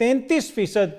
33%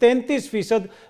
33%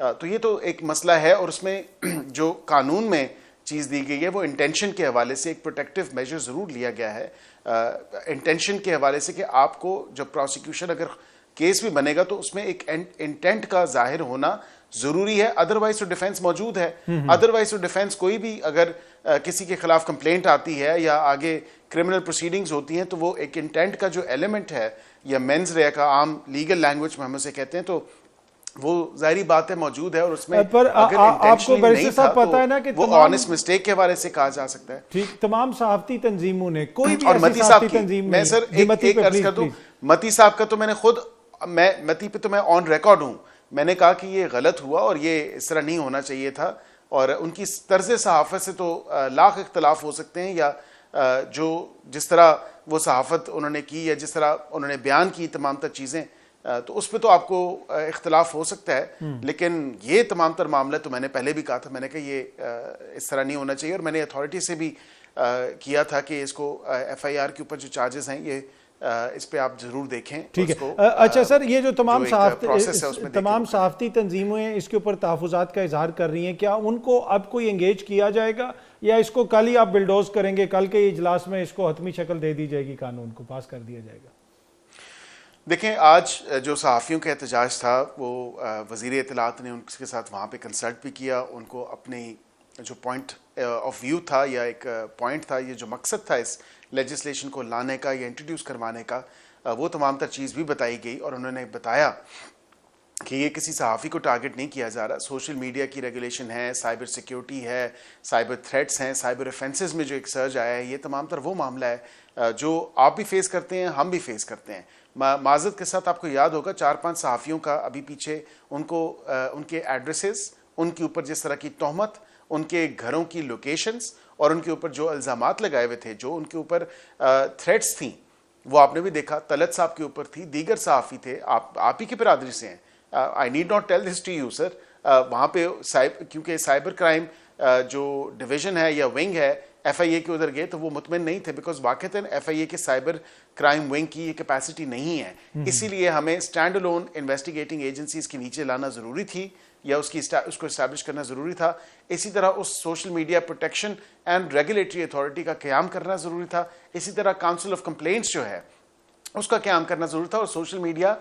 تو یہ تو ایک مسئلہ ہے, اور اس میں جو قانون میں چیز دی گئی ہے وہ انٹینشن کے حوالے سے ایک پروٹیکٹیو میجر ضرور لیا گیا ہے, انٹینشن کے حوالے سے کہ آپ کو جب پروسیکیوشن اگر کیس بھی بنے گا تو اس میں ایک انٹینٹ کا ظاہر ہونا ضروری ہے, ادروائز تو ڈیفینس موجود ہے. ادروائز تو ڈیفینس کوئی بھی اگر کسی کے خلاف کمپلینٹ آتی ہے یا آگے کرمنل پروسیڈنگز ہوتی ہیں تو وہ ایک انٹینٹ کا جو ایلیمنٹ ہے, یا مینز رے کا عام لیگل لینگویج میں ہم اسے کہتے ہیں, تو وہ ظاہری بات ہے موجود ہے, اور اس میں پر اگر آپ کو انٹینشنلی بیرسٹر نہیں صاحب تھا پتہ ہے نا کہ تو وہ آنیسٹ مسٹیک کے حوالے سے کہا جا سکتا ہے. ٹھیک, تمام صحافتی تنظیموں نے کوئی بھی اور ایسی متی صاحب صحافتی کی تنظیم میں نہیں. سر ایک عرض کر دوں, متی صاحب کا تو میں نے خود, میں متی پہ تو میں آن ریکارڈ ہوں, میں نے کہا کہ یہ غلط ہوا اور یہ اس طرح نہیں ہونا چاہیے تھا, اور ان کی طرز صحافت سے تو لاکھ اختلاف ہو سکتے ہیں, یا جو جس طرح وہ صحافت انہوں نے کی یا جس طرح انہوں نے بیان کی تمام تر چیزیں, تو اس پہ تو آپ کو اختلاف ہو سکتا ہے, لیکن یہ تمام تر معاملہ تو میں نے پہلے بھی کہا تھا, میں نے کہا یہ اس طرح نہیں ہونا چاہیے, اور میں نے اتھارٹی سے بھی کیا تھا کہ اس کو ایف آئی آر کے اوپر جو چارجز ہیں یہ اس پہ آپ ضرور دیکھیں. ٹھیک ہے. اچھا سر, یہ جو تمام صحافتی تنظیمیں اس کے اوپر تحفظات کا اظہار کر رہی ہیں, کیا ان کو اب کوئی انگیج کیا جائے گا, یا اس کو کل ہی آپ بلڈوز کریں گے, کل کے اجلاس میں اس کو حتمی شکل دے دی جائے گی, قانون کو پاس کر دیا جائے گا؟ دیکھیں, آج جو صحافیوں کا احتجاج تھا وہ وزیر اطلاعات نے ان کے ساتھ وہاں پہ کنسلٹ بھی کیا, ان کو اپنی جو پوائنٹ آف ویو تھا یا ایک پوائنٹ تھا, یہ جو مقصد تھا اس لیجسلیشن کو لانے کا یا انٹروڈیوس کروانے کا, وہ تمام تر چیز بھی بتائی گئی, اور انہوں نے بتایا کہ یہ کسی صحافی کو ٹارگٹ نہیں کیا جا رہا, سوشل میڈیا کی ریگولیشن ہے, سائبر سیکیورٹی ہے, سائبر تھریٹس ہیں, سائبر افینسز میں جو ایک سرج آیا ہے, یہ تمام تر وہ معاملہ ہے جو آپ بھی فیس کرتے ہیں, ہم بھی فیس کرتے ہیں. معذرت کے ساتھ آپ کو یاد ہوگا 4-5 صحافیوں کا ابھی پیچھے ان کو ان کے ایڈریسز, ان کے اوپر جس طرح کی تہمت, ان کے گھروں کی لوکیشنز, اور ان کے اوپر جو الزامات لگائے ہوئے تھے, جو ان کے اوپر تھریٹس تھیں, وہ آپ نے بھی دیکھا. طلعت صاحب کے اوپر تھی, دیگر صحافی تھے, آپ ہی کی برادری سے ہیں. I need not tell this to you sir. وہاں پہ کیونکہ سائبر کرائم جو ڈویژن ہے یا ونگ ہے ایف آئی اے کے ادھر گئے تو وہ مطمئن نہیں تھے, بیکاز واقعتاً ایف آئی اے کے سائبر کرائم ونگ کی یہ کیپیسٹی نہیں ہے. اسی لیے ہمیں اسٹینڈ الون انویسٹیگیٹنگ ایجنسیز کے نیچے لانا ضروری تھی, یا اس کو اسٹیبلش کرنا ضروری تھا. اسی طرح اس social media protection and regulatory authority کا قیام کرنا ضروری تھا. اسی طرح کاؤنسل آف کمپلینٹس جو ہے اس کا قیام کرنا ضروری تھا, اور سوشل میڈیا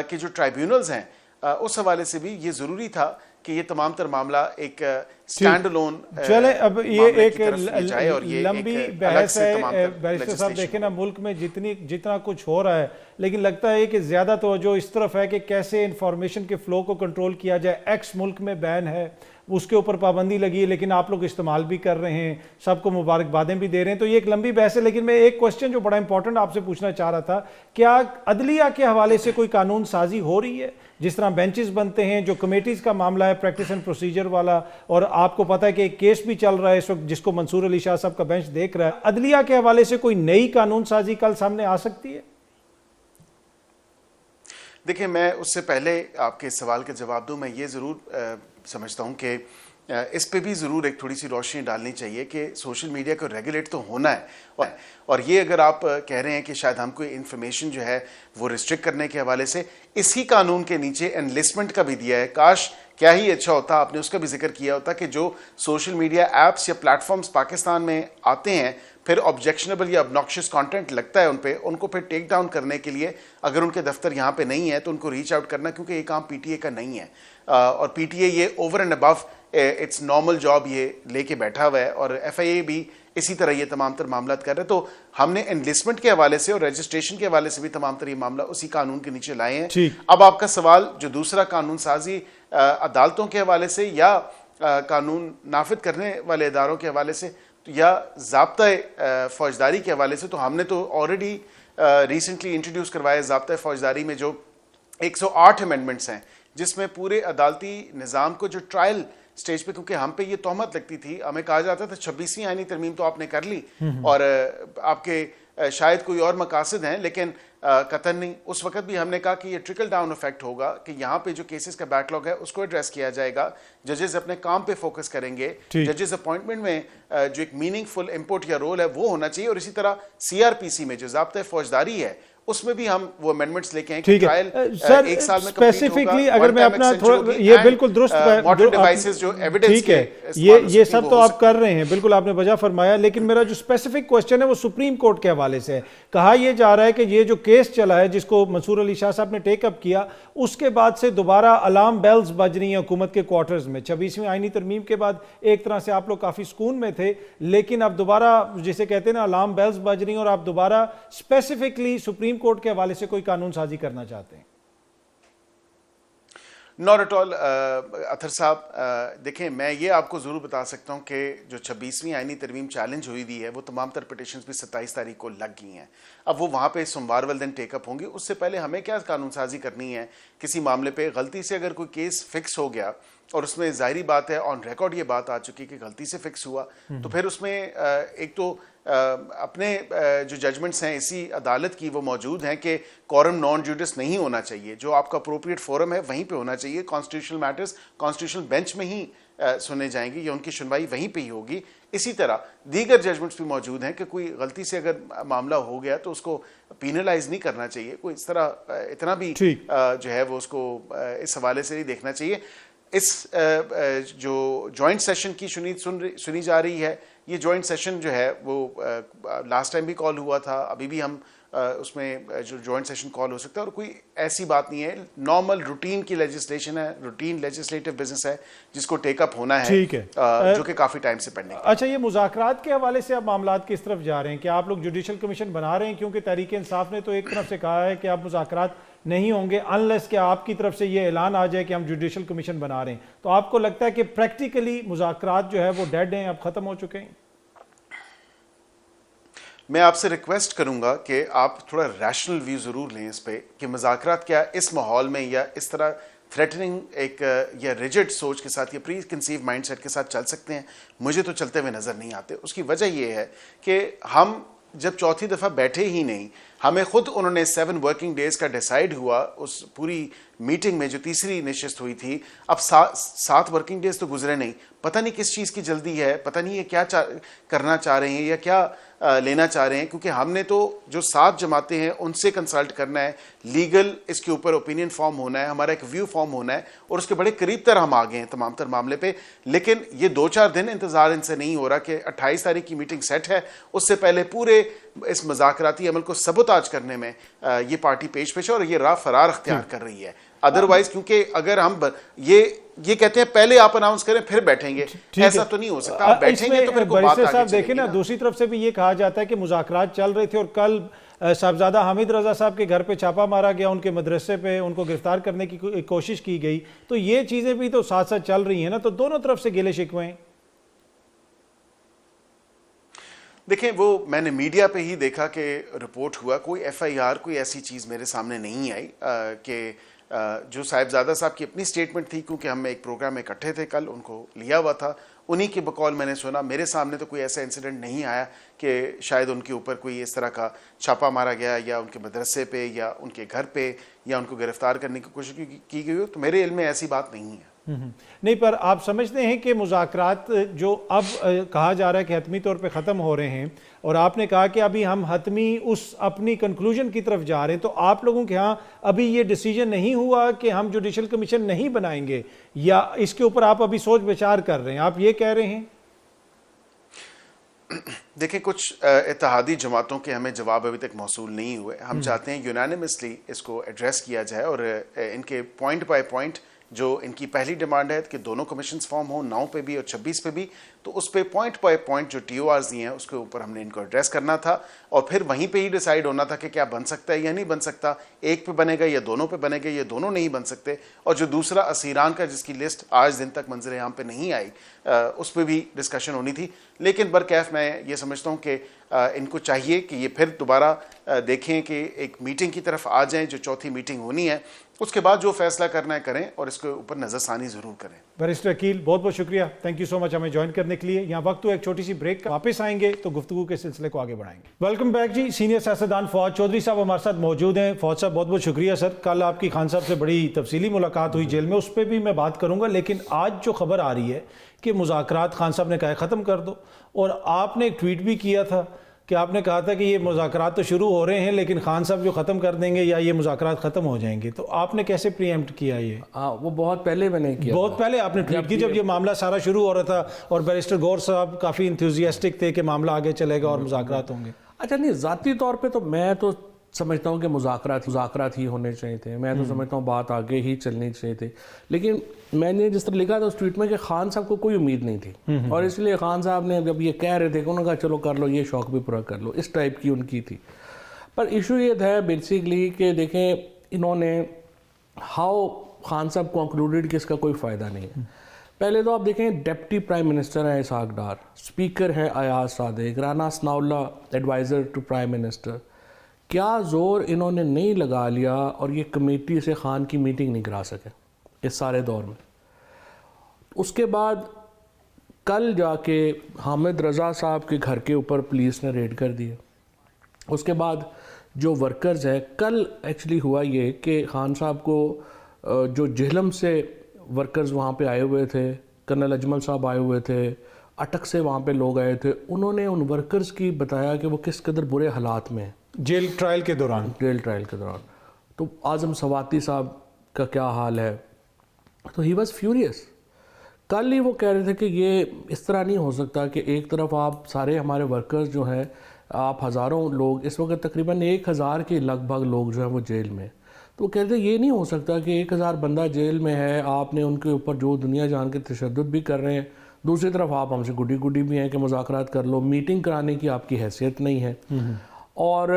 کے جو ٹرائیبیونلز ہیں اس حوالے سے بھی یہ ضروری تھا کہ یہ تمام تر معاملہ ایک اسٹینڈ الون. چلیں, اب یہ ایک لمبی بحث ہے بیرسٹر صاحب. دیکھیں نا, ملک میں جتنا کچھ ہو رہا ہے, لیکن لگتا ہے کہ زیادہ توجہ اس طرف ہے کہ کیسے انفارمیشن کے فلو کو کنٹرول کیا جائے. ایکس ملک میں بین ہے, اس کے اوپر پابندی لگی ہے, لیکن آپ لوگ استعمال بھی کر رہے ہیں, سب کو مبارکبادیں بھی دے رہے ہیں, تو یہ ایک لمبی بحث ہے. لیکن میں ایک کوسچن جو بڑا امپورٹنٹ آپ سے پوچھنا چاہ رہا تھا, کیا عدلیہ کے حوالے سے کوئی قانون سازی ہو رہی ہے؟ جس طرح بینچز بنتے ہیں, جو کمیٹیز کا معاملہ ہے پریکٹس اینڈ پروسیجر والا, اور آپ کو پتہ ہے کہ ایک کیس بھی چل رہا ہے اس وقت جس کو منصور علی شاہ صاحب کا بینچ دیکھ رہا ہے, عدلیہ کے حوالے سے کوئی نئی قانون سازی کل سامنے آ سکتی ہے؟ دیکھیں, میں اس سے پہلے آپ کے سوال کا جواب دوں, میں یہ ضرور سمجھتا ہوں کہ اس پہ بھی ضرور ایک تھوڑی سی روشنی ڈالنی چاہیے کہ سوشل میڈیا کو ریگولیٹ تو ہونا ہے, اور یہ اگر آپ کہہ رہے ہیں کہ شاید ہم کوئی انفارمیشن جو ہے وہ ریسٹرکٹ کرنے کے حوالے سے اسی قانون کے نیچے انلسٹمنٹ کا بھی دیا ہے. کاش کیا ہی اچھا ہوتا آپ نے اس کا بھی ذکر کیا ہوتا کہ جو سوشل میڈیا ایپس یا پلیٹ فارمز پاکستان میں آتے ہیں, پھر آبجیکشنیبل یا ابناکشس کانٹینٹ لگتا ہے ان پہ, ان کو پھر ٹیک ڈاؤن کرنے کے لیے اگر ان کے دفتر یہاں پہ نہیں ہے تو ان کو ریچ آؤٹ کرنا, کیونکہ یہ کام پی ٹی اے کا نہیں ہے, اور پی ٹی اے یہ اوور اینڈ ابو اٹس نارمل جاب یہ لے کے بیٹھا ہوا ہے, اور ایف آئی اے بھی اسی طرح یہ تمام تر معاملات کر رہے ہیں. تو ہم نے انلسٹمنٹ کے حوالے سے اور رجسٹریشن کے حوالے سے بھی تمام تر یہ معاملہ اسی قانون کے نیچے لائے ہیں. اب آپ کا سوال جو دوسرا قانون سازی عدالتوں کے حوالے سے یا قانون نافذ کرنے والے اداروں کے حوالے سے یا ضابطۂ فوجداری کے حوالے سے, تو ہم نے تو آلریڈی ریسنٹلی انٹروڈیوس کروایا ضابطۂ فوجداری میں جو 108 امینڈمنٹس ہیں, جس میں پورے عدالتی نظام کو جو ٹرائل سٹیج پہ, کیونکہ ہم پہ یہ تہمت لگتی تھی, ہمیں کہا جاتا تھا 26ویں آئینی ترمیم تو آپ نے کر لی اور آپ کے شاید کوئی اور مقاصد ہیں, لیکن قطعاً نہیں. اس وقت بھی ہم نے کہا کہ یہ ٹرکل ڈاؤن افیکٹ ہوگا کہ یہاں پہ جو کیسز کا بیک لاگ ہے اس کو ایڈریس کیا جائے گا, ججز اپنے کام پہ فوکس کریں گے, ججز اپوائنٹمنٹ میں جو ایک میننگ فل امپورٹ یا رول ہے وہ ہونا چاہیے, اور اسی طرح سی آر پی سی میں جو ضابطۂ فوجداری ہے اس میں بھی ہم وہ امینڈمنٹس لے کے ہیں کہ ٹھیک ٹرائل ہے سر ایک سال میں کمپلیٹ اسپیسیفکلی اگر میں اپنا تھوڑا یہ بالکل درست ماڈرن ڈیوائسز جو ایویڈنس ٹھیک ہے یہ سب تو آپ کر رہے ہیں بالکل آپ نے وجہ فرمایا لیکن میرا جو اسپیسیفک کوسچن ہے وہ سپریم کورٹ کے حوالے سے ہے کہا یہ جا رہا ہے کہ یہ جو کیس چلا ہے جس کو منصور علی شاہ صاحب نے ٹیک اپ کیا اس کے بعد سے دوبارہ الارم بیلز بج رہی ہیں حکومت کے کوارٹرز میں 26ویں آئینی ترمیم کے بعد ایک طرح سے آپ لوگ کافی سکون میں تھے لیکن اب دوبارہ جسے کہتے ہیں نا الارم بیلز بج رہی ہیں اور آپ دوبارہ اسپیسیفکلی سپریم کورٹ کے حوالے سے کوئی قانون سازی کرنا چاہتے ہیں ناٹ ایٹ آل اطہر صاحب دیکھیں میں یہ آپ کو ضرور بتا سکتا ہوں کہ جو 26ویں آئینی ترمیم چیلنج ہوئی ہوئی ہے وہ تمام تر پٹیشنز بھی 27 تاریخ کو لگ گئی ہیں اب وہ وہاں پہ سوموار والے دن ٹیک اپ ہوں گی اس سے پہلے ہمیں کیا قانون سازی کرنی ہے کسی معاملے پہ غلطی سے اگر کوئی کیس فکس ہو گیا اور اس میں ظاہری بات ہے آن ریکارڈ یہ بات آ چکی کہ غلطی سے فکس ہوا تو پھر اس میں ایک تو اپنے جو ججمنٹس ہیں اسی عدالت کی وہ موجود ہیں کہ کورم نان جوڈس نہیں ہونا چاہیے جو آپ کا اپروپریٹ فورم ہے وہیں پہ ہونا چاہیے کانسٹیٹیوشنل میٹرز کانسٹیٹیوشنل بینچ میں ہی سنے جائیں گے یا ان کی سنوائی وہیں پہ ہی ہوگی اسی طرح دیگر ججمنٹس بھی موجود ہیں کہ کوئی غلطی سے اگر معاملہ ہو گیا تو اس کو پینلائز نہیں کرنا چاہیے کوئی اس طرح اتنا بھی جو ہے وہ اس کو اس حوالے سے نہیں دیکھنا چاہیے اس جو جوائنٹ سیشن کی سنی جا رہی ہے یہ جوائنٹ سیشن جو ہے وہ لاسٹ ٹائم بھی کال ہوا تھا ابھی بھی ہم اس میں جو جوائنٹ سیشن کال ہو سکتا ہے اور کوئی ایسی بات نہیں ہے نارمل روٹین کی لیجسلیشن ہے روٹین لیجسلیٹو بزنس ہے جس کو ٹیک اپ ہونا ہے جو کہ کافی ٹائم سے پینڈنگ ہے اچھا یہ مذاکرات کے حوالے سے اب معاملات کس طرف جا رہے ہیں کہ آپ لوگ جوڈیشل کمیشن بنا رہے ہیں کیونکہ تحریک انصاف نے تو ایک طرف سے کہا ہے کہ آپ مذاکرات نہیں ہوں گے انلیس کہ آپ کی طرف سے یہ اعلان آ جائے کہ ہم جوڈیشل کمیشن بنا رہے ہیں تو آپ کو لگتا ہے کہ پریکٹیکلی مذاکرات جو ہے وہ ڈیڈ ہیں اب ختم ہو چکے ہیں میں آپ سے ریکویسٹ کروں گا کہ آپ تھوڑا ریشنل ویو ضرور لیں اس پہ کہ مذاکرات کیا اس ماحول میں یا اس طرح تھریٹننگ ایک یا ریجڈ سوچ کے ساتھ یا پری کنسیو مائنڈ سیٹ کے ساتھ چل سکتے ہیں مجھے تو چلتے ہوئے نظر نہیں آتے اس کی وجہ یہ ہے کہ ہم جب چوتھی دفعہ بیٹھے ہی نہیں ہمیں خود انہوں نے 7 ورکنگ ڈیز کا ڈیسائیڈ ہوا اس پوری میٹنگ میں جو تیسری نشست ہوئی تھی اب 7 ورکنگ ڈیز تو گزرے نہیں پتہ نہیں کس چیز کی جلدی ہے پتہ نہیں یہ کیا کرنا چاہ رہے ہیں یا کیا لینا چاہ رہے ہیں کیونکہ ہم نے تو جو 7 جماعتیں ہیں ان سے کنسلٹ کرنا ہے لیگل اس کے اوپر اوپینین فارم ہونا ہے ہمارا ایک ویو فارم ہونا ہے اور اس کے بڑے قریب تر ہم آگے ہیں تمام تر معاملے پہ لیکن یہ 2-4 دن انتظار ان سے نہیں ہو رہا کہ 28 تاریخ کی میٹنگ سیٹ ہے اس سے پہلے پورے اس مذاکراتی عمل کو سبوتاج کرنے میں یہ پارٹی پیش ہے اور یہ راہ فرار اختیار کر رہی ہے ادروائز کیونکہ اگر ہم یہ کہتے ہیں پہلے آپ اناؤنس کریں پھر بیٹھیں گے ایسا تو نہیں ہو سکتا آپ بیٹھیں گے تو پھر کوئی بات صاحب دیکھیں نا دوسری طرف سے بھی یہ کہا جاتا ہے کہ مذاکرات چل رہے تھے اور کل صاحبزادہ حامد رضا صاحب کے گھر پہ چھاپا مارا گیا ان کے مدرسے پہ ان کو گرفتار کرنے کی کوشش کی گئی تو یہ چیزیں بھی تو ساتھ ساتھ چل رہی ہیں نا تو دونوں طرف سے گلے شکوے ہیں دیکھیں وہ میں نے میڈیا پہ ہی دیکھا کہ رپورٹ ہوا کوئی ایف آئی آر کوئی ایسی چیز میرے سامنے نہیں آئی کہ جو صاحبزادہ صاحب کی اپنی سٹیٹمنٹ تھی کیونکہ ہم ایک پروگرام میں اکٹھے تھے کل ان کو لیا ہوا تھا انہی کے بقول میں نے سنا میرے سامنے تو کوئی ایسا انسیڈنٹ نہیں آیا کہ شاید ان کے اوپر کوئی اس طرح کا چھاپا مارا گیا یا ان کے مدرسے پہ یا ان کے گھر پہ یا ان کو گرفتار کرنے کی کوشش کی گئی ہو تو میرے علم میں ایسی بات نہیں ہے نہیں پر آپ سمجھتے ہیں کہ مذاکرات جو اب کہا جا رہا ہے کہ حتمی طور پہ ختم ہو رہے ہیں اور آپ نے کہا کہ ابھی ہم حتمی اس اپنی کنکلوژن کی طرف جا رہے ہیں تو آپ لوگوں کے ہاں ابھی یہ ڈیسیجن نہیں ہوا کہ ہم جوڈیشل کمیشن نہیں بنائیں گے یا اس کے اوپر آپ ابھی سوچ بچار کر رہے ہیں آپ یہ کہہ رہے ہیں دیکھیں کچھ اتحادی جماعتوں کے ہمیں جواب ابھی تک موصول نہیں ہوئے ہم چاہتے ہیں یونانیمسلی اس کو ایڈریس کیا جائے اور ان کے پوائنٹ بائی پوائنٹ جو ان کی پہلی ڈیمانڈ ہے کہ دونوں کمیشنز فارم ہوں 9 پہ بھی اور 26 پہ بھی تو اس پہ پوائنٹ بائی پوائنٹ جو ٹی او آرز دی ہیں اس کے اوپر ہم نے ان کو ایڈریس کرنا تھا اور پھر وہیں پہ ہی ڈیسائیڈ ہونا تھا کہ کیا بن سکتا ہے یا نہیں بن سکتا ایک پہ بنے گا یا دونوں پہ بنے گا یا دونوں نہیں بن سکتے اور جو دوسرا اسیران کا جس کی لسٹ آج دن تک منظر عام پہ نہیں آئی اس پہ بھی ڈسکشن ہونی تھی لیکن برکیف میں یہ سمجھتا ہوں کہ ان کو چاہیے کہ یہ پھر دوبارہ دیکھیں کہ ایک میٹنگ کی طرف آ جائیں جو چوتھی میٹنگ ہونی ہے اس کے بعد جو فیصلہ کرنا ہے کریں اور اس کے اوپر نظر ثانی ضرور کریں بیرسٹر عقیل بہت بہت شکریہ تھینک یو سو مچ ہمیں جوائن کرنے کے لیے یہاں وقت تو ایک چھوٹی سی بریک کا واپس آئیں گے تو گفتگو کے سلسلے کو آگے بڑھائیں گے ویلکم بیک جی سینئر سیاستدان فواد چودھری صاحب ہمارے ساتھ موجود ہیں فواد صاحب بہت بہت شکریہ سر کل آپ کی خان صاحب سے بڑی تفصیلی ملاقات ہوئی جیل میں اس پہ بھی میں بات کروں گا لیکن آج جو خبر آ رہی ہے کہ مذاکرات خان صاحب نے کہا ختم کر دو اور آپ نے ایک ٹویٹ بھی کیا تھا کہ آپ نے کہا تھا کہ یہ مذاکرات تو شروع ہو رہے ہیں لیکن خان صاحب جو ختم کر دیں گے یا یہ مذاکرات ختم ہو جائیں گے، تو آپ نے کیسے پری ایمپٹ کیا یہ؟ وہ بہت پہلے میں نے کیا، بہت پہلے آپ نے ٹویٹ کی جب یہ معاملہ سارا شروع ہو رہا تھا اور بیرسٹر غور صاحب کافی انتھوزیاسٹک تھے کہ معاملہ آگے چلے گا اور مذاکرات ہوں گے۔ اچھا نہیں، ذاتی طور پہ تو میں تو سمجھتا ہوں کہ مذاکرات ہی ہونے چاہیے تھے، میں تو سمجھتا ہوں بات آگے ہی چلنی چاہیے تھی، لیکن میں نے جس طرح لکھا تھا اس ٹویٹ میں کہ خان صاحب کو کوئی امید نہیں تھی، اور اس لیے خان صاحب نے جب یہ کہہ رہے تھے کہ انہوں نے کہا چلو کر لو، یہ شوق بھی پورا کر لو، اس ٹائپ کی ان کی تھی۔ پر ایشو یہ تھا بیسکلی کہ دیکھیں انہوں نے خان صاحب کنکلوڈڈ کہ اس کا کوئی فائدہ نہیں ہے۔ پہلے تو آپ دیکھیں ڈپٹی پرائم منسٹر ہیں اسحاق ڈار، اسپیکر ہیں ایاز صادق، رانا ثناء اللہ ایڈوائزر ٹو پرائم منسٹر، کیا زور انہوں نے نہیں لگا لیا اور یہ کمیٹی سے خان کی میٹنگ نہیں کرا سکے اس سارے دور میں۔ اس کے بعد کل جا کے حامد رضا صاحب کے گھر کے اوپر پولیس نے ریڈ کر دی ہے۔ اس کے بعد جو ورکرز ہیں، کل ایکچولی ہوا یہ کہ خان صاحب کو جو جہلم سے ورکرز وہاں پہ آئے ہوئے تھے، کرنل اجمل صاحب آئے ہوئے تھے، اٹک سے وہاں پہ لوگ آئے تھے، انہوں نے ان ورکرز کی بتایا کہ وہ کس قدر برے حالات میں ہیں جیل ٹرائل کے دوران۔ تو اعظم سواتی صاحب کا کیا حال ہے، تو ہی واز فیوریس۔ کل ہی وہ کہہ رہے تھے کہ یہ اس طرح نہیں ہو سکتا کہ ایک طرف آپ سارے ہمارے ورکرز جو ہیں، آپ ہزاروں لوگ، اس وقت تقریباً 1000 کے لگ بھگ لوگ جو ہیں وہ جیل میں، تو وہ کہتے ہیں یہ نہیں ہو سکتا کہ 1000 بندہ جیل میں ہے، آپ نے ان کے اوپر جو دنیا جان کے تشدد بھی کر رہے ہیں، دوسری طرف آپ ہم سے گڈی بھی ہیں کہ مذاکرات کر لو، میٹنگ کرانے کی آپ کی حیثیت نہیں ہے۔ اور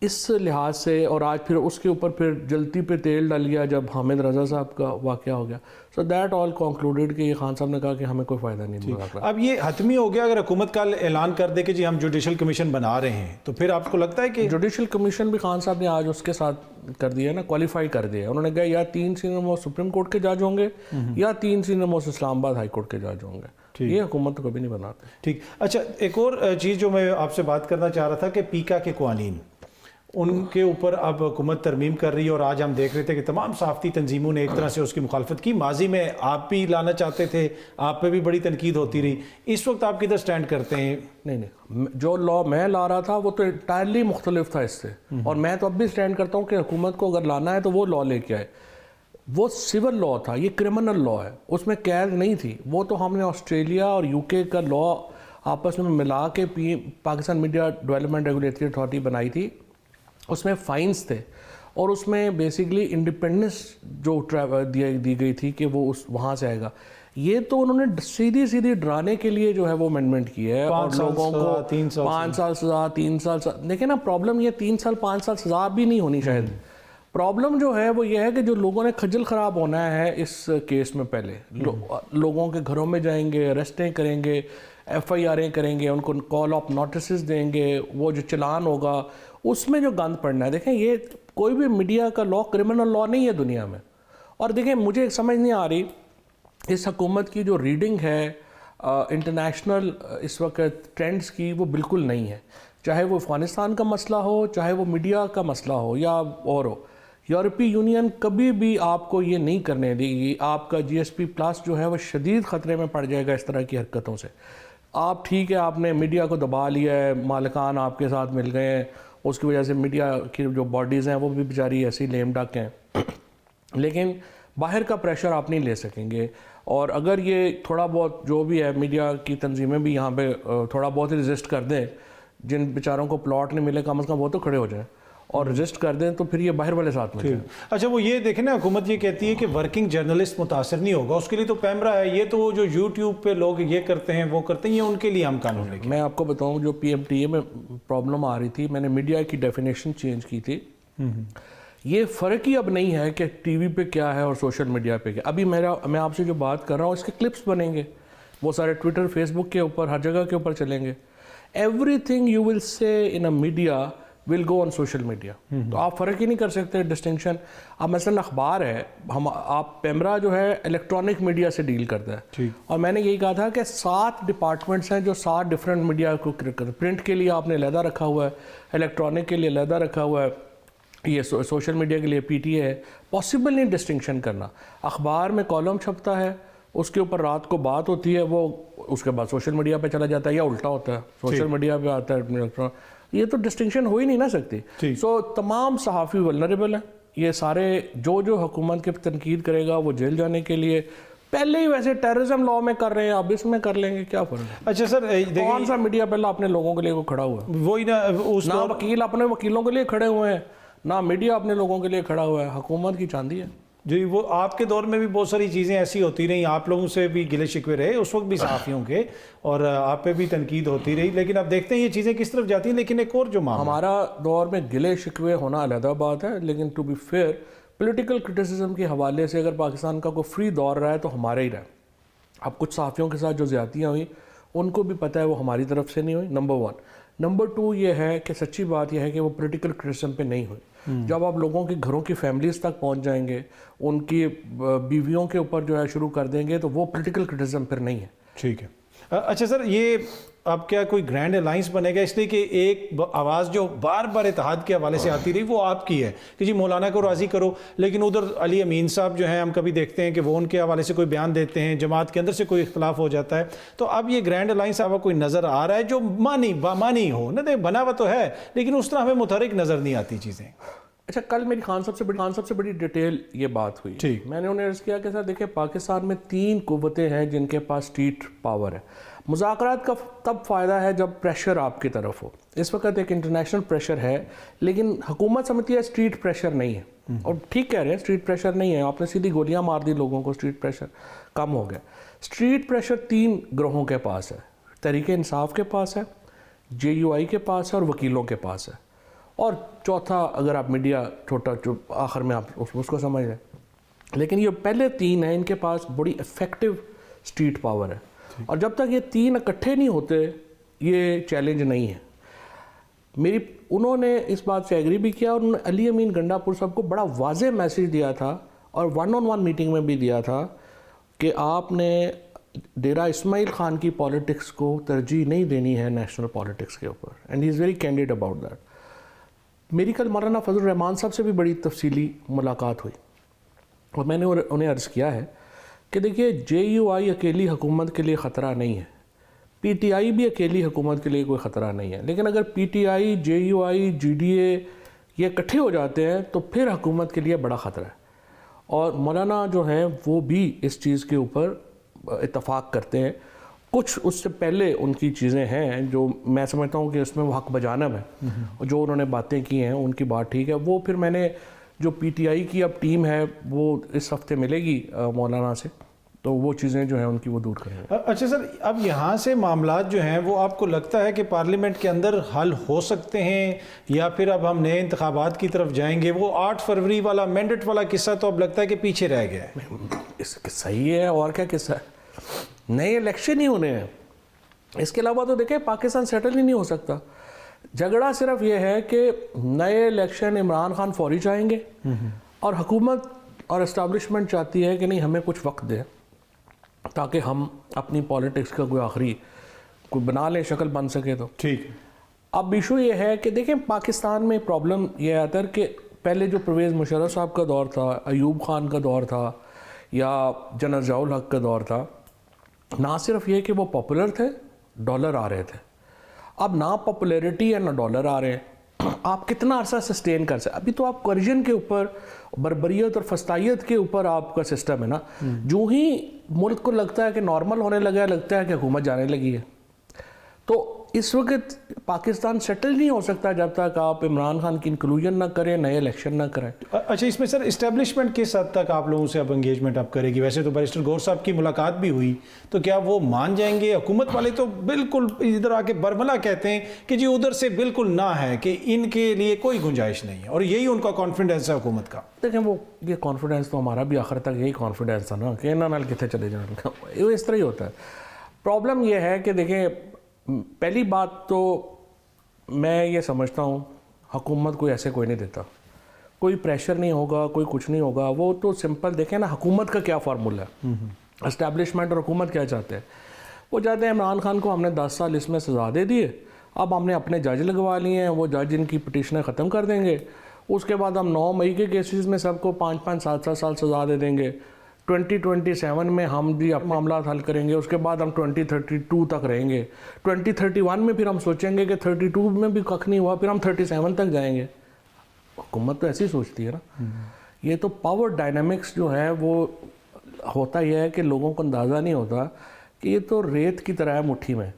اس لحاظ سے، اور آج پھر اس کے اوپر پھر جلتی پہ تیل ڈال گیا جب حامد رضا صاحب کا واقعہ ہو گیا، سو دیٹ آل کنکلوڈڈ کہ یہ خان صاحب نے کہا کہ ہمیں کوئی فائدہ نہیں مذاکرات۔ اب یہ حتمی ہو گیا اگر حکومت کل اعلان کر دے کہ جی ہم جوڈیشل کمیشن بنا رہے ہیں، تو پھر آپ کو لگتا ہے کہ جوڈیشل کمیشن بھی خان صاحب نے آج اس کے ساتھ کر دیا نا، کوالیفائی کر دیا، انہوں نے کہا یا 3 سینئر موسٹ سپریم کورٹ کے جج ہوں گے یا 3 سینئر موسٹ اسلام آباد ہائی کورٹ کے جج ہوں گے، یہ حکومت تو کبھی نہیں بناتے۔ ٹھیک۔ اچھا، ایک اور چیز جو میں آپ سے بات کرنا چاہ رہا تھا کہ پیکا کے قوانین، ان کے اوپر اب حکومت ترمیم کر رہی ہے، اور آج ہم دیکھ رہے تھے کہ تمام صحافتی تنظیموں نے ایک طرح سے اس کی مخالفت کی۔ ماضی میں آپ بھی لانا چاہتے تھے، آپ پہ بھی بڑی تنقید ہوتی رہی، اس وقت آپ کدھر سٹینڈ کرتے ہیں؟ نہیں، جو لا میں لا رہا تھا وہ تو انٹائرلی مختلف تھا اس سے، اور میں تو اب بھی سٹینڈ کرتا ہوں کہ حکومت کو اگر لانا ہے تو وہ لا لے کے آئے۔ وہ سول لا تھا، یہ کرمنل لا ہے، اس میں قید نہیں تھی۔ وہ تو ہم نے آسٹریلیا اور یو کے کا لا آپس میں ملا کے Pakistan media development regulatory authority بنائی تھی، اس میں فائنز تھے، اور اس میں بیسیکلی انڈیپینڈنس جو دی گئی تھی کہ وہ وہاں سے آئے گا۔ یہ تو انہوں نے سیدھی ڈرانے کے لیے جو ہے وہ امینڈمنٹ کی ہے، اور لوگوں کو 5 سال سزا، 3 سال سزا۔ دیکھیں نا، پرابلم یہ 3 سال 5 سال سزا بھی نہیں ہونی شاید، پرابلم جو ہے وہ یہ ہے کہ جو لوگوں نے کھجل خراب ہونا ہے اس کیس میں، پہلے لوگوں کے گھروں میں جائیں گے، اریسٹیں کریں گے، FIRیں کریں گے، ان کو کال آف نوٹسز دیں گے، وہ جو چلان ہوگا اس میں جو گند پڑنا ہے۔ دیکھیں، یہ کوئی بھی میڈیا کا لا کرمنل لا نہیں ہے دنیا میں۔ اور دیکھیں، مجھے سمجھ نہیں آ رہی اس حکومت کی جو ریڈنگ ہے انٹرنیشنل اس وقت ٹرینڈز کی، وہ بالکل نہیں ہے، چاہے وہ افغانستان کا مسئلہ ہو، چاہے وہ میڈیا کا مسئلہ ہو یا اور ہو۔ یورپی یونین کبھی بھی آپ کو یہ نہیں کرنے دے گی، آپ کا GSP+ جو ہے وہ شدید خطرے میں پڑ جائے گا اس طرح کی حرکتوں سے۔ آپ ٹھیک ہے، آپ نے میڈیا کو دبا لیا ہے، مالکان آپ کے ساتھ مل گئے ہیں، اس کی وجہ سے میڈیا کی جو باڈیز ہیں وہ بھی بیچاری ایسی لیم ڈک ہیں، لیکن باہر کا پریشر آپ نہیں لے سکیں گے۔ اور اگر یہ تھوڑا بہت جو بھی ہے میڈیا کی تنظیمیں بھی یہاں پہ تھوڑا بہت ریزسٹ کر دیں، جن بیچاروں کو پلاٹ نہیں ملے کم از کم وہ تو کھڑے ہو جائیں اور رجسٹ کر دیں، تو پھر یہ باہر والے ساتھ میں۔ اچھا، وہ یہ دیکھیں نا، حکومت یہ کہتی ہے کہ ورکنگ جرنلسٹ متاثر نہیں ہوگا، اس کے لیے تو پیمرا ہے، یہ تو جو یوٹیوب پہ لوگ یہ کرتے ہیں وہ کرتے ہیں، یہ ان کے لیے ہم قانون لیں گے۔ میں آپ کو بتاؤں، جو PMTA میں پرابلم آ رہی تھی، میں نے میڈیا کی ڈیفینیشن چینج کی تھی۔ یہ فرق ہی اب نہیں ہے کہ ٹی وی پہ کیا ہے اور سوشل میڈیا پہ کیا۔ ابھی میں آپ سے جو بات کر رہا ہوں اس کے کلپس بنیں گے، وہ سارے ٹویٹر، فیس بک کے اوپر، ہر جگہ کے اوپر چلیں گے۔ Every thing you will say in a media will go on social media, تو آپ فرق ہی نہیں کر سکتے ڈسٹنکشن۔ اب مثلاً اخبار ہے، آپ پیمرا جو ہے الیکٹرانک میڈیا سے ڈیل کرتا ہے، اور میں نے یہی کہا تھا کہ 7 ڈپارٹمنٹس ہیں جو 7 ڈفرینٹ میڈیا کو کرتے ہیں۔ پرنٹ کے لیے آپ نے علیحدہ رکھا ہوا ہے، الیکٹرانک کے لیے علیحدہ رکھا ہوا ہے، یہ سوشل میڈیا کے لیے PTA ہے۔ پاسبل نہیں ڈسٹنکشن کرنا۔ اخبار میں کالم چھپتا ہے، اس کے اوپر رات کو بات ہوتی ہے, وہ اس کے بعد سوشل میڈیا پہ چلا جاتا ہے, یا الٹا ہوتا ہے, سوشل میڈیا پہ آتا ہے. یہ تو ڈسٹنکشن ہو ہی نہیں نہ سکتی. سو تمام صحافی ولنریبل ہیں. یہ سارے جو حکومت کی تنقید کرے گا وہ جیل جانے کے لیے, پہلے ہی ویسے ٹیررزم لا میں کر رہے ہیں, اب اس میں کر لیں گے, کیا فرق ہے؟ اچھا سر, کون سا میڈیا پہلے اپنے لوگوں کے لیے کو کھڑا ہوا ہے؟ وہی نہ وکیل اپنے وکیلوں کے لیے کھڑے ہوئے ہیں, نہ میڈیا اپنے لوگوں کے لیے کھڑا ہوا ہے. حکومت کی چاندی ہے. جی, وہ آپ کے دور میں بھی بہت ساری چیزیں ایسی ہوتی رہیں, آپ لوگوں سے بھی گلے شکوے رہے اس وقت بھی صحافیوں کے, اور آپ پہ بھی تنقید ہوتی رہی, لیکن اب دیکھتے ہیں یہ چیزیں کس طرف جاتی ہیں. لیکن ایک اور جو معاملہ, ہمارا دور میں گلے شکوے ہونا علیحدہ بات ہے, لیکن to be fair political criticism کے حوالے سے اگر پاکستان کا کوئی فری دور رہا ہے تو ہمارا ہی رہا ہے. اب کچھ صحافیوں کے ساتھ جو زیادتیاں ہوئیں ان کو بھی پتہ ہے وہ ہماری طرف سے نہیں ہوئی, نمبر 1. نمبر 2 یہ ہے کہ سچی بات یہ ہے کہ وہ پولیٹیکل کرٹیسزم پہ نہیں ہوئی. جب آپ لوگوں کے گھروں کی فیملیز تک پہنچ جائیں گے, ان کی بیویوں کے اوپر جو ہے شروع کر دیں گے, تو وہ پولیٹیکل کرٹیسزم پھر نہیں ہے. ٹھیک ہے. اچھا سر, یہ اب کیا کوئی گرینڈ الائنس بنے گا؟ اس لیے کہ ایک آواز جو بار بار اتحاد کے حوالے سے آتی رہی وہ آپ کی ہے کہ جی مولانا کو راضی کرو, لیکن ادھر علی امین صاحب جو ہیں ہم کبھی دیکھتے ہیں کہ وہ ان کے حوالے سے کوئی بیان دیتے ہیں, جماعت کے اندر سے کوئی اختلاف ہو جاتا ہے. تو اب یہ گرینڈ الائنس آپ کو کوئی نظر آ رہا ہے جو بامانی ہو نہ, بنا ہوا تو ہے لیکن اس طرح ہمیں متحرک نظر نہیں آتی چیزیں. اچھا, کل میری خان صاحب سے بڑی ڈیٹیل یہ بات ہوئی. ٹھیک. میں نے انہیں عرض کیا کہ سر دیکھیں, پاکستان میں 3 قوتیں ہیں جن کے پاس اسٹریٹ پاور ہے. مذاکرات کا تب فائدہ ہے جب پریشر آپ کی طرف ہو. اس وقت ایک انٹرنیشنل پریشر ہے, لیکن حکومت سمجھتی ہے اسٹریٹ پریشر نہیں ہے. اور ٹھیک کہہ رہے ہیں, اسٹریٹ پریشر نہیں ہے, آپ نے سیدھی گولیاں مار دی لوگوں کو, اسٹریٹ پریشر کم ہو گیا. اسٹریٹ پریشر 3 گروہوں کے پاس ہے. تحریک انصاف کے پاس ہے, JUI کے پاس ہے, اور وکیلوں کے پاس ہے. اور چوتھا اگر آپ میڈیا چھوٹا آخر میں آپ اس کو سمجھ لیں, لیکن یہ پہلے 3 ہیں, ان کے پاس بڑی افیکٹو اسٹریٹ پاور ہے. اور جب تک یہ 3 اکٹھے نہیں ہوتے یہ چیلنج نہیں ہے. انہوں نے اس بات سے ایگری بھی کیا, اور انہوں نے علی امین گنڈا پور صاحب کو بڑا واضح میسیج دیا تھا, اور 1-on-1 میٹنگ میں بھی دیا تھا کہ آپ نے ڈیرہ اسماعیل خان کی پالیٹکس کو ترجیح نہیں دینی ہے نیشنل پالیٹکس کے اوپر. And he is very candid about that. میری کل مولانا فضل الرحمان صاحب سے بھی بڑی تفصیلی ملاقات ہوئی, اور میں نے انہیں عرض کیا ہے کہ دیکھیے JUI اکیلی حکومت کے لیے خطرہ نہیں ہے, PTI بھی اکیلی حکومت کے لیے کوئی خطرہ نہیں ہے, لیکن اگر PTI, JUI, GDA یہ اکٹھے ہو جاتے ہیں تو پھر حکومت کے لیے بڑا خطرہ ہے. اور مولانا جو ہیں وہ بھی اس چیز کے اوپر اتفاق کرتے ہیں. کچھ اس سے پہلے ان کی چیزیں ہیں جو میں سمجھتا ہوں کہ اس میں وہ حق بجانب ہے, جو انہوں نے باتیں کی ہیں ان کی بات ٹھیک ہے. وہ پھر میں نے جو PTI کی اب ٹیم ہے وہ اس ہفتے ملے گی مولانا سے, تو وہ چیزیں جو ہیں ان کی وہ دور کریں گے. اچھا سر, اب یہاں سے معاملات جو ہیں وہ آپ کو لگتا ہے کہ پارلیمنٹ کے اندر حل ہو سکتے ہیں, یا پھر اب ہم نئے انتخابات کی طرف جائیں گے؟ وہ 8 فروری والا مینڈیٹ والا قصہ تو اب لگتا ہے کہ پیچھے رہ گیا ہے. صحیح ہے, اور کیا قصہ ہے, نئے الیکشن ہی ہونے ہیں. اس کے علاوہ تو دیکھیں پاکستان سیٹل ہی نہیں ہو سکتا. جھگڑا صرف یہ ہے کہ نئے الیکشن عمران خان فوری چاہیں گے, اور حکومت اور اسٹیبلشمنٹ چاہتی ہے کہ نہیں ہمیں کچھ وقت دے تاکہ ہم اپنی پالیٹکس کا کوئی آخری کوئی بنا لیں, شکل بن سکے. تو ٹھیک ہے. اب ایشو یہ ہے کہ دیکھیں پاکستان میں پرابلم یہ آتا ہے کہ پہلے جو پرویز مشرف صاحب کا دور تھا, ایوب خان کا دور تھا, یا جنرل ضیاء الحق کا دور تھا, نہ صرف یہ کہ وہ پاپولر تھے, ڈالر آ رہے تھے. اب نہ پاپولیرٹی ہے نہ ڈالر آ رہے ہیں, آپ کتنا عرصہ سسٹین کر سکتے؟ ابھی تو آپ کرجن کے اوپر, بربریت اور فسطائیت کے اوپر آپ کا سسٹم ہے نا. جو ہی ملک کو لگتا ہے کہ نارمل ہونے لگا ہے, لگتا ہے کہ حکومت جانے لگی ہے. تو اس وقت پاکستان سیٹل نہیں ہو سکتا جب تک آپ عمران خان کی انکلوژن نہ کریں, نئے الیکشن نہ کریں. اچھا, اس میں سر اسٹیبلشمنٹ کس حد تک آپ لوگوں سے اب انگیجمنٹ اب کرے گی؟ ویسے تو بیرسٹر گور صاحب کی ملاقات بھی ہوئی, تو کیا وہ مان جائیں گے؟ حکومت والے تو بالکل ادھر آ کے برملا کہتے ہیں کہ جی ادھر سے بالکل نہ ہے, کہ ان کے لیے کوئی گنجائش نہیں ہے, اور یہی ان کا کانفیڈنس ہے حکومت کا. دیکھیں وہ یہ کانفیڈنس تو ہمارا بھی آخر تک یہی کانفیڈنس تھا نا کہ انہوں نے کتنے چلے جانا, یہ اس طرح ہی ہوتا ہے. پرابلم یہ ہے کہ دیکھیں پہلی بات تو میں یہ سمجھتا ہوں حکومت کوئی ایسے کوئی نہیں دیتا, کوئی پریشر نہیں ہوگا, کوئی کچھ نہیں ہوگا. وہ تو سمپل دیکھیں نا حکومت کا کیا فارمولا ہے, اسٹیبلشمنٹ اور حکومت کیا چاہتے ہیں. وہ چاہتے ہیں عمران خان کو ہم نے 10 سال اس میں سزا دے دیے, اب ہم نے اپنے جج لگوا لیے ہیں, وہ جج ان کی پٹیشنیں ختم کر دیں گے, اس کے بعد ہم 9 مئی کے کیسز میں سب کو 5-5 7-7 سال سزا دے دیں گے. 2027 میں ہم بھی معاملات حل کریں گے, اس کے بعد ہم 2032 تک رہیں گے, 2031 میں پھر ہم سوچیں گے کہ 32 میں بھی کخ نہیں ہوا, پھر ہم 37 تک جائیں گے. حکومت تو ایسی سوچتی ہے نا. یہ تو پاور ڈائنامکس جو ہے وہ ہوتا یہ ہے کہ لوگوں کو اندازہ نہیں ہوتا کہ یہ تو ریت کی طرح ہے مٹھی میں,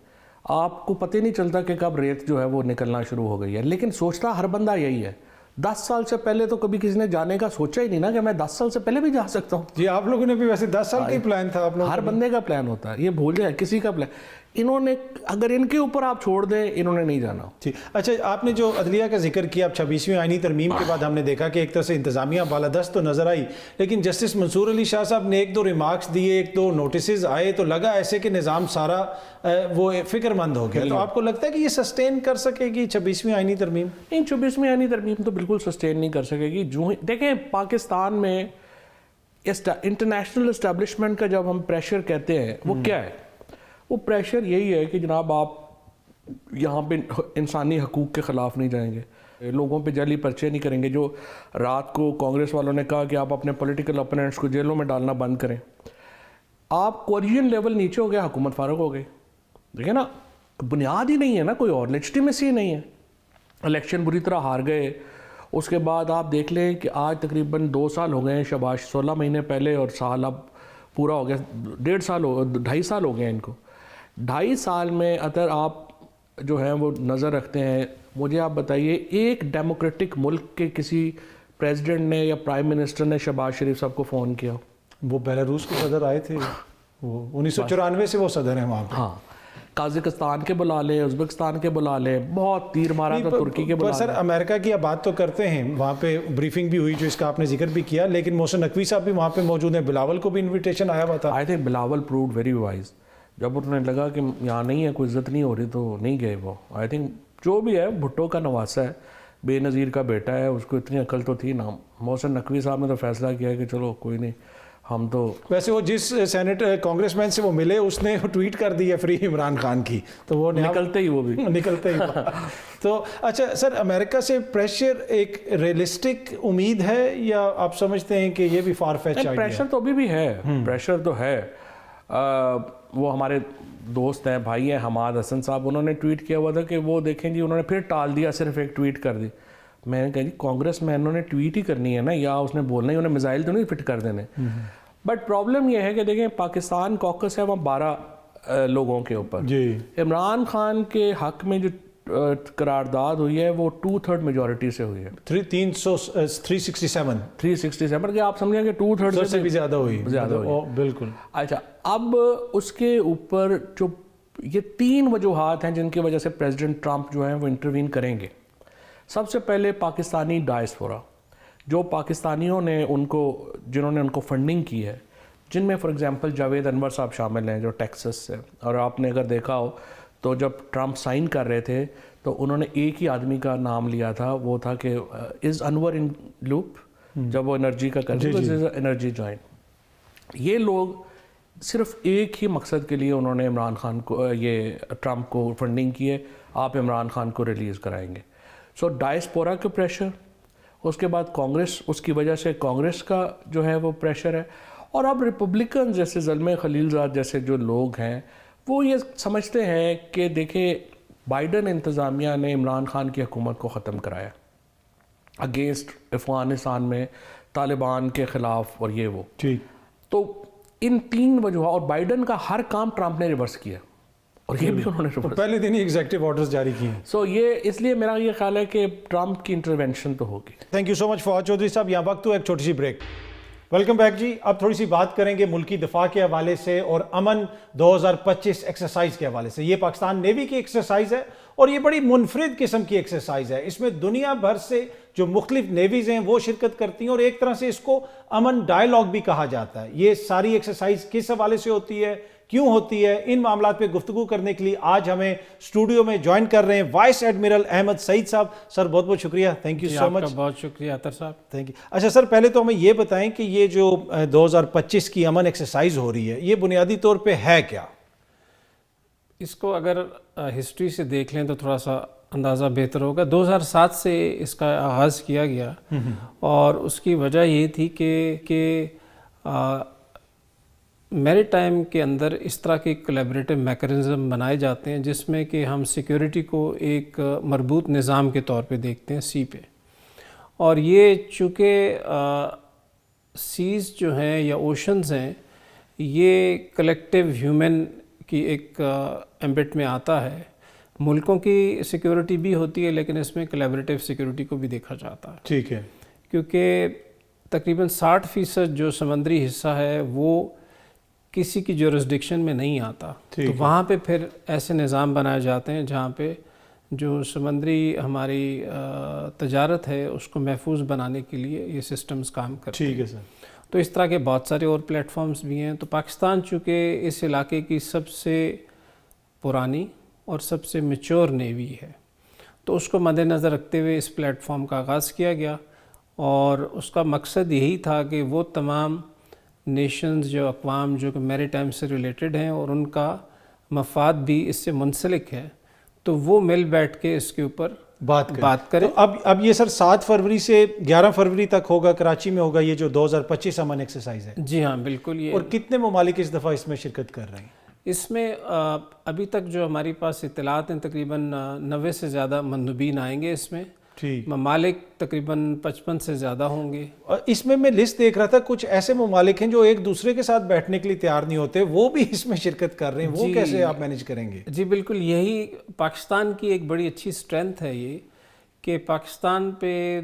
آپ کو پتہ نہیں چلتا کہ کب ریت جو ہے وہ نکلنا شروع ہو گئی ہے. لیکن سوچتا ہر بندہ یہی ہے. 10 سال سے پہلے تو کبھی کسی نے جانے کا سوچا ہی نہیں نا کہ میں 10 سال سے پہلے بھی جا سکتا ہوں. جی آپ لوگوں نے بھی ویسے 10 سال کا ہی پلان تھا آپ لوگوں کا. ہر بندے کا پلان ہوتا ہے, یہ بھول جائے کسی کا پلان. انہوں نے اگر ان کے اوپر آپ چھوڑ دیں, انہوں نے نہیں جانا. ٹھیک. اچھا آپ نے جو عدلیہ کا ذکر کیا, اب 26ویں آئینی ترمیم کے بعد ہم نے دیکھا کہ ایک طرح سے انتظامیہ بالادست تو نظر آئی, لیکن جسٹس منصور علی شاہ صاحب نے 1-2 ریمارکس دیے, 1-2 نوٹسز آئے, تو لگا ایسے کہ نظام سارا وہ فکر مند ہو گیا. تو آپ کو لگتا ہے کہ یہ سسٹین کر سکے گی 26ویں آئینی ترمیم؟ نہیں, 24ویں آئینی ترمیم تو بالکل سسٹین نہیں کر سکے گی. جو دیکھیں پاکستان میں انٹرنیشنل اسٹیبلشمنٹ کا جب ہم پریشر کہتے ہیں وہ کیا ہے, وہ پریشر یہی ہے کہ جناب آپ یہاں پہ انسانی حقوق کے خلاف نہیں جائیں گے, لوگوں پہ جعلی پرچے نہیں کریں گے. جو رات کو کانگریس والوں نے کہا کہ آپ اپنے پولیٹیکل اپوننٹس کو جیلوں میں ڈالنا بند کریں, آپ کوریجن لیول نیچے ہو گیا, حکومت فارغ ہو گئی. دیکھیں نا, بنیاد ہی نہیں ہے نا, کوئی اور لیجٹیمیسی ہی نہیں ہے. الیکشن بری طرح ہار گئے, اس کے بعد آپ دیکھ لیں کہ آج تقریباً 2 سال ہو گئے ہیں, شاباش 16 مہینے پہلے اور سال اب پورا ہو گیا, 2.5 سال ہو گئے ہیں ان کو. 2.5 سال میں اگر آپ جو ہیں وہ نظر رکھتے ہیں, مجھے آپ بتائیے ایک ڈیموکریٹک ملک کے کسی پریزیڈنٹ نے یا پرائم منسٹر نے شہباز شریف صاحب کو فون کیا؟ وہ بیلاروس کے صدر آئے تھے, وہ 1994 سے وہ صدر ہیں وہاں پہ. ہاں, قازقستان کے بلا لیں, ازبکستان کے بلا لیں, بہت تیر مارا تھا ترکی کے بلا لیں. سر امریکہ کی آپ بات تو کرتے ہیں, وہاں پہ بریفنگ بھی ہوئی جو اس کا آپ نے ذکر بھی کیا, لیکن محسن نقوی صاحب بھی وہاں پہ موجود ہیں, بلاول کو بھی انویٹیشن آیا ہوا تھا. I think Bilawal proved very wise. جب انہیں لگا کہ یہاں نہیں ہے, کوئی عزت نہیں ہو رہی, تو نہیں گئے وہ. آئی تھنک جو بھی ہے بھٹو کا نواسا ہے, بے نظیر کا بیٹا ہے, اس کو اتنی عقل تو تھی نا. محسن نقوی صاحب نے تو فیصلہ کیا کہ چلو کوئی نہیں, ہم تو ویسے وہ جس سینیٹر کانگریس مین سے وہ ملے اس نے ٹویٹ کر دی ہے فری عمران خان کی, تو وہ نکلتے ہی وہ بھی نکلتے ہی. تو اچھا سر, امریکہ سے پریشر ایک ریئلسٹک امید ہے یا آپ سمجھتے ہیں کہ یہ بھی فار فیچ آئیڈیا؟ پریشر تو ابھی بھی ہے, پریشر تو ہے. وہ ہمارے دوست ہیں, بھائی ہیں حماد حسن صاحب, انہوں نے ٹویٹ کیا ہوا تھا کہ وہ دیکھیں جی انہوں نے پھر ٹال دیا, صرف ایک ٹویٹ کر دی. میں نے کہا جی کانگریس مینوں نے ٹویٹ ہی کرنی ہے نا, یا اس نے بولنا ہی, انہیں میزائل تو نہیں فٹ کر دینے. بٹ پرابلم یہ ہے کہ دیکھیں پاکستان کوکس ہے وہاں 12 لوگوں کے اوپر. جی عمران خان کے حق میں جو قرارداد ہوئی ہے وہ 2/3 میجورٹی سے ہوئی ہے. 367 کہ آپ سمجھیں کہ 2/3 سے بھی زیادہ ہوئی. بالکل. اچھا, اب اس کے اوپر جو یہ 3 وجوہات ہیں جن کی وجہ سے پریزیڈنٹ ٹرمپ جو ہیں وہ انٹروین کریں گے. سب سے پہلے پاکستانی ڈائسپورا, جو پاکستانیوں نے جنہوں نے ان کو فنڈنگ کی ہے, جن میں فار ایگزامپل جاوید انور صاحب شامل ہیں جو ٹیکسس سے. اور آپ نے اگر دیکھا ہو تو جب ٹرمپ سائن کر رہے تھے تو انہوں نے ایک ہی آدمی کا نام لیا تھا, وہ تھا کہ از انور ان لوپ, جب وہ انرجی کا کرتے تو انرجی جوائن. یہ لوگ صرف ایک ہی مقصد کے لیے انہوں نے عمران خان کو, یہ ٹرمپ کو فنڈنگ کی ہے, آپ عمران خان کو ریلیز کرائیں گے. سو ڈائسپورا کا پریشر, اس کے بعد کانگریس, اس کی وجہ سے کانگریس کا جو ہے وہ پریشر ہے. اور اب ریپبلکن جیسے زلمے خلیل زاد جیسے جو لوگ ہیں وہ یہ سمجھتے ہیں کہ دیکھیں بائیڈن انتظامیہ نے عمران خان کی حکومت کو ختم کرایا اگینسٹ افغانستان میں طالبان کے خلاف, اور یہ وہ. تو ان 3 وجوہات, اور بائیڈن کا ہر کام ٹرمپ نے ریورس کیا, اور یہ بھی انہوں نے ریورس پہلے دن ہی ایگزیکٹو آرڈرز جاری کیے ہیں. سو یہ اس لیے میرا یہ خیال ہے کہ ٹرمپ کی انٹرونشن تو ہوگی. تھینک یو سو مچ فواد چودھری صاحب. یہاں وقت ہوا ایک چھوٹی سی بریک. ویلکم بیک جی. اب تھوڑی سی بات کریں گے ملکی دفاع کے حوالے سے اور امن 2025 ایکسرسائز کے حوالے سے. یہ پاکستان نیوی کی ایکسرسائز ہے اور یہ بڑی منفرد قسم کی ایکسرسائز ہے. اس میں دنیا بھر سے جو مختلف نیویز ہیں وہ شرکت کرتی ہیں اور ایک طرح سے اس کو امن ڈائیلاگ بھی کہا جاتا ہے. یہ ساری ایکسرسائز کس حوالے سے ہوتی ہے, کیوں ہوتی ہے, ان معاملات پہ گفتگو کرنے کے لیے آج ہمیں اسٹوڈیو میں جوائن کر رہے ہیں وائس ایڈمرل احمد سعید صاحب. سر بہت بہت شکریہ, تھینک یو سو مچ. بہت شکریہ عطر صاحب. Thank you. اچھا سر, پہلے تو ہمیں یہ بتائیں کہ یہ جو 2025 کی امن ایکسرسائز ہو رہی ہے یہ بنیادی طور پہ ہے کیا؟ اس کو اگر ہسٹری سے دیکھ لیں تو تھوڑا سا اندازہ بہتر ہوگا. 2007 سے اس کا آغاز کیا گیا اور اس کی وجہ یہ تھی کہ میری ٹائم کے اندر اس طرح کے کولیبریٹو میکانزم بنائے جاتے ہیں جس میں کہ ہم سیکیورٹی کو ایک مربوط نظام کے طور پہ دیکھتے ہیں سی پہ، اور یہ چونکہ سیز جو ہیں یا اوشنز ہیں یہ کلیکٹیو ہیومن کی ایک ایمبٹ میں آتا ہے. ملکوں کی سیکیورٹی بھی ہوتی ہے لیکن اس میں کولیبریٹو سیکیورٹی کو بھی دیکھا جاتا ہے. ٹھیک ہے. کیونکہ تقریباً 60% جو سمندری حصہ ہے وہ کسی کی جورسڈکشن میں نہیں آتا، تو وہاں پہ پھر ایسے نظام بنائے جاتے ہیں جہاں پہ جو سمندری ہماری تجارت ہے اس کو محفوظ بنانے کے لیے یہ سسٹمز کام کرتے ہیں. ٹھیک ہے سر. تو اس طرح کے بہت سارے اور پلیٹ فارمز بھی ہیں. تو پاکستان چونکہ اس علاقے کی سب سے پرانی اور سب سے میچور نیوی ہے تو اس کو مد نظر رکھتے ہوئے اس پلیٹ فارم کا آغاز کیا گیا، اور اس کا مقصد یہی تھا کہ وہ تمام نیشنز جو اقوام جو کہ میری ٹائم سے ریلیٹڈ ہیں اور ان کا مفاد بھی اس سے منسلک ہے تو وہ مل بیٹھ کے اس کے اوپر بات کریں. تو اب یہ سر 7 فروری سے 11 فروری تک ہوگا، کراچی میں ہوگا یہ جو 2025 امن ایکسرسائز ہے. جی ہاں بالکل. یہ اور کتنے ممالک اس دفعہ اس میں شرکت کر رہے ہیں؟ اس میں ابھی تک جو ہماری پاس اطلاعات ہیں تقریباً 90 سے زیادہ مندوبین آئیں گے اس میں. ٹھیک. ممالک تقریباً 55 سے زیادہ ہوں گے. اس میں لسٹ دیکھ رہا تھا کچھ ایسے ممالک ہیں جو ایک دوسرے کے ساتھ بیٹھنے کے لیے تیار نہیں ہوتے، وہ بھی اس میں شرکت کر رہے ہیں. وہ کیسے آپ مینیج کریں گے؟ جی بالکل، یہی پاکستان کی ایک بڑی اچھی سٹرینتھ ہے یہ کہ پاکستان پہ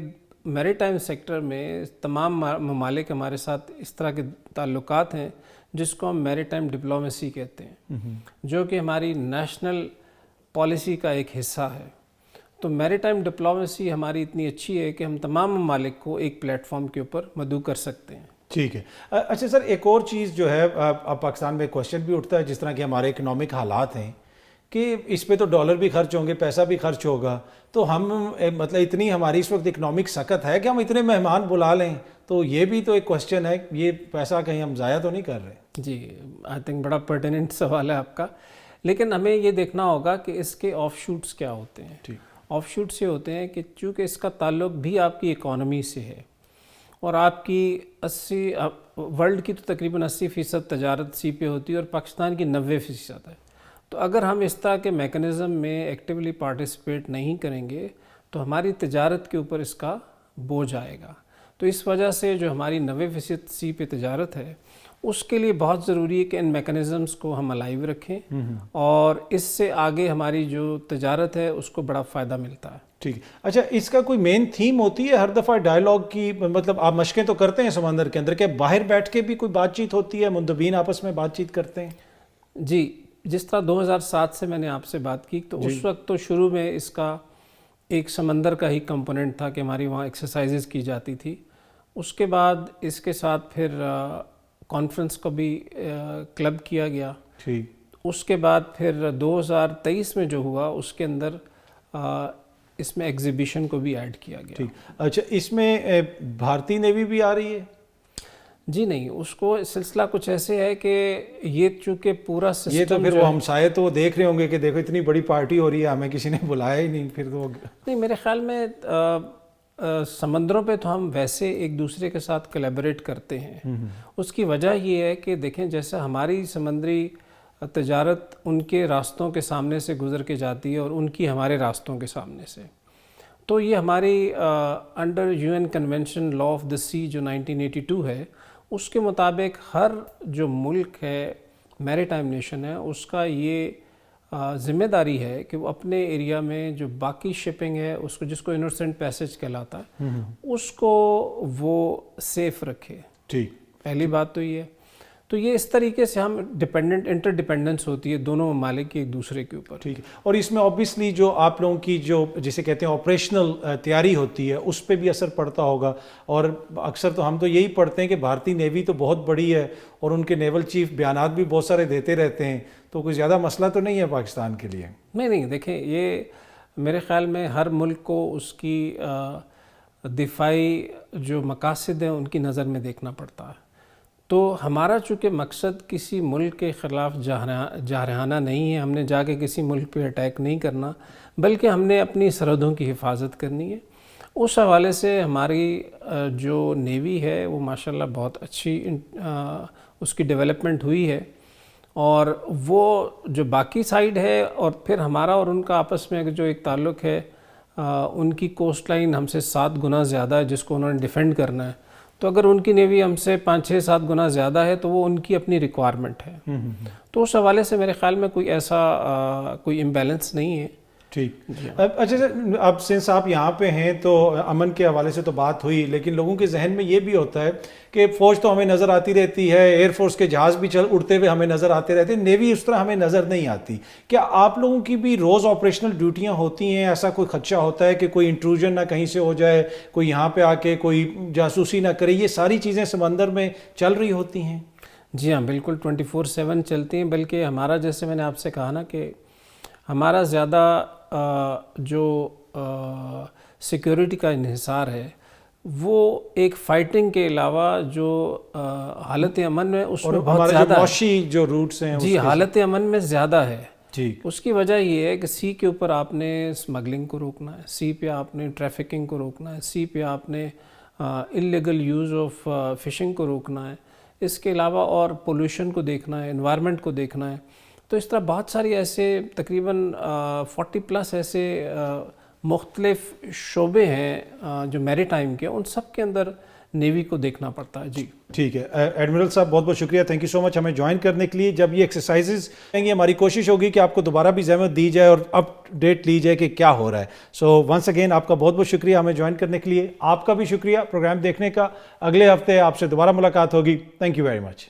میری ٹائم سیکٹر میں تمام ممالک ہمارے ساتھ اس طرح کے تعلقات ہیں جس کو ہم میری ٹائم ڈپلومیسی کہتے ہیں، جو کہ ہماری نیشنل پالیسی کا ایک حصہ ہے. تو میری ٹائم ڈپلومیسی ہماری اتنی اچھی ہے کہ ہم تمام ممالک کو ایک پلیٹ فارم کے اوپر مدعو کر سکتے ہیں. ٹھیک ہے. اچھا سر، ایک اور چیز جو ہے اب پاکستان میں کوشچن بھی اٹھتا ہے جس طرح کے ہمارے اکنامک حالات ہیں کہ اس پہ تو ڈالر بھی خرچ ہوں گے، پیسہ بھی خرچ ہوگا، تو ہم مطلب اتنی ہماری اس وقت اکنامک سکت ہے کہ ہم اتنے مہمان بلا لیں، تو یہ بھی تو ایک کوشچن ہے، یہ پیسہ کہیں ہم ضائع تو نہیں کر رہے؟ جی آئی تھنک بڑا پرٹیننٹ سوال ہے آپ کا، لیکن ہمیں یہ دیکھنا ہوگا کہ اس کے آف شوٹس کیا ہوتے ہیں. ٹھیک. آف شوٹس یہ ہوتے ہیں کہ چونکہ اس کا تعلق بھی آپ کی اکانومی سے ہے اور آپ کی ورلڈ کی تو تقریباً 80% تجارت سی پہ ہوتی ہے اور پاکستان کی 90% ہے. تو اگر ہم اس طرح کے میکنزم میں ایکٹیولی پارٹیسپیٹ نہیں کریں گے تو ہماری تجارت کے اوپر اس کا بوجھ آئے گا. تو اس وجہ سے جو ہماری 90% سی پہ تجارت ہے اس کے لیے بہت ضروری ہے کہ ان میکنزمز کو ہم الائیو رکھیں اور اس سے آگے ہماری جو تجارت ہے اس کو بڑا فائدہ ملتا ہے. ٹھیک. اچھا، اس کا کوئی مین تھیم ہوتی ہے ہر دفعہ ڈائیلاگ کی؟ مطلب آپ مشقیں تو کرتے ہیں سمندر کے اندر، کہ باہر بیٹھ کے بھی کوئی بات چیت ہوتی ہے، مندوبین آپس میں بات چیت کرتے ہیں؟ جی، جس طرح 2007 سے میں نے آپ سے بات کی تو اس وقت تو شروع میں اس کا ایک سمندر کا ہی کمپوننٹ تھا کہ ہماری وہاں ایکسرسائزز کی جاتی تھی. اس کے بعد اس کے ساتھ پھر کانفرنس کو بھی کلب کیا گیا. ٹھیک. اس کے بعد پھر 2023 میں جو ہوا اس کے اندر اس میں ایگزیبیشن کو بھی ایڈ کیا گیا. ٹھیک. اچھا، اس میں بھارتی نیوی بھی آ رہی ہے؟ جی نہیں، اس کو سلسلہ کچھ ایسے ہے کہ یہ چونکہ پورا سسٹم، یہ تو پھر وہ ہمسائے تو دیکھ رہے ہوں گے کہ دیکھو اتنی بڑی پارٹی ہو رہی ہے، ہمیں کسی نے بلایا ہی نہیں. پھر تو نہیں، میرے خیال میں سمندروں پہ تو ہم ویسے ایک دوسرے کے ساتھ کولیبریٹ کرتے ہیں. اس کی وجہ یہ ہے کہ دیکھیں جیسا ہماری سمندری تجارت ان کے راستوں کے سامنے سے گزر کے جاتی ہے اور ان کی ہمارے راستوں کے سامنے سے، تو یہ ہماری under UN convention law of the sea جو 1982 ہے اس کے مطابق ہر جو ملک ہے میری ٹائم نیشن ہے اس کا یہ ذمہ داری ہے کہ وہ اپنے ایریا میں جو باقی شپنگ ہے اس کو، جس کو انوسنٹ پیسج کہلاتا ہے، اس کو وہ سیف رکھے. ٹھیک. پہلی بات تو یہ ہے. تو یہ اس طریقے سے ہم انٹر ڈیپینڈنس ہوتی ہے دونوں ممالک کی ایک دوسرے کے اوپر. ٹھیک ہے. اور اس میں آبویسلی جو آپ لوگوں کی جو جسے کہتے ہیں آپریشنل تیاری ہوتی ہے اس پہ بھی اثر پڑتا ہوگا. اور اکثر تو ہم تو یہی پڑھتے ہیں کہ بھارتی نیوی تو بہت بڑی ہے اور ان کے نیول چیف بیانات بھی بہت سارے دیتے رہتے ہیں، تو کوئی زیادہ مسئلہ تو نہیں ہے پاکستان کے لیے؟ نہیں، دیکھیں یہ میرے خیال میں ہر ملک کو اس کی دفاعی جو مقاصد ہیں ان کی نظر میں دیکھنا پڑتا ہے. تو ہمارا چونکہ مقصد کسی ملک کے خلاف جارحانہ نہیں ہے، ہم نے جا کے کسی ملک پہ اٹیک نہیں کرنا، بلکہ ہم نے اپنی سرحدوں کی حفاظت کرنی ہے. اس حوالے سے ہماری جو نیوی ہے وہ ماشاءاللہ بہت اچھی اس کی ڈیولپمنٹ ہوئی ہے، اور وہ جو باقی سائیڈ ہے اور پھر ہمارا اور ان کا آپس میں جو ایک تعلق ہے، ان کی کوسٹ لائن ہم سے 7 گنا زیادہ ہے جس کو انہوں نے ڈیفینڈ کرنا ہے، تو اگر ان کی نیوی ہم سے 5-6-7 گنا زیادہ ہے تو وہ ان کی اپنی ریکوائرمنٹ ہے، تو اس حوالے سے میرے خیال میں کوئی ایسا کوئی امبیلنس نہیں ہے۔ ٹھیک، اچھا اب سنس آپ یہاں پہ ہیں تو امن کے حوالے سے تو بات ہوئی، لیکن لوگوں کے ذہن میں یہ بھی ہوتا ہے کہ فوج تو ہمیں نظر آتی رہتی ہے، ایئر فورس کے جہاز بھی اڑتے ہوئے ہمیں نظر آتے رہتے ہیں، نیوی اس طرح ہمیں نظر نہیں آتی۔ کیا آپ لوگوں کی بھی روز آپریشنل ڈیوٹیاں ہوتی ہیں؟ ایسا کوئی خدشہ ہوتا ہے کہ کوئی انٹروژن نہ کہیں سے ہو جائے، کوئی یہاں پہ آ کے کوئی جاسوسی نہ کرے؟ یہ ساری چیزیں سمندر میں چل رہی ہوتی ہیں؟ جی ہاں، بالکل 24/7 چلتی ہیں، بلکہ ہمارا جیسے میں نے آپ سے کہا نا کہ ہمارا زیادہ جو سیکیورٹی کا انحصار ہے وہ ایک فائٹنگ کے علاوہ جو حالت امن میں اس میں بہت زیادہ ہے۔ معاشی جو روٹس ہیں جی، حالت امن میں زیادہ ہے۔ ٹھیک، اس کی وجہ یہ ہے کہ سی کے اوپر آپ نے اسمگلنگ کو روکنا ہے، سی پہ آپ نے ٹریفکنگ کو روکنا ہے، سی پہ آپ نے انلیگل یوز آف فشنگ کو روکنا ہے، اس کے علاوہ اور پولوشن کو دیکھنا ہے، انوائرمنٹ کو دیکھنا ہے۔ تو اس طرح بہت ساری ایسے تقریباً 40+ ایسے مختلف شعبے ہیں جو میری ٹائم کے، ان سب کے اندر نیوی کو دیکھنا پڑتا ہے۔ جی ٹھیک ہے ایڈمرل صاحب، بہت بہت شکریہ، تھینک یو سو مچ ہمیں جوائن کرنے کے لیے۔ جب یہ ایکسرسائزز ہیں گی ہماری کوشش ہوگی کہ آپ کو دوبارہ بھی زحمت دی جائے اور اپ ڈیٹ لی جائے کہ کیا ہو رہا ہے۔ سو ونس اگین آپ کا بہت بہت شکریہ ہمیں جوائن کرنے کے لیے، آپ کا بھی شکریہ پروگرام دیکھنے کا۔ اگلے ہفتے آپ سے دوبارہ ملاقات ہوگی، تھینک یو ویری مچ۔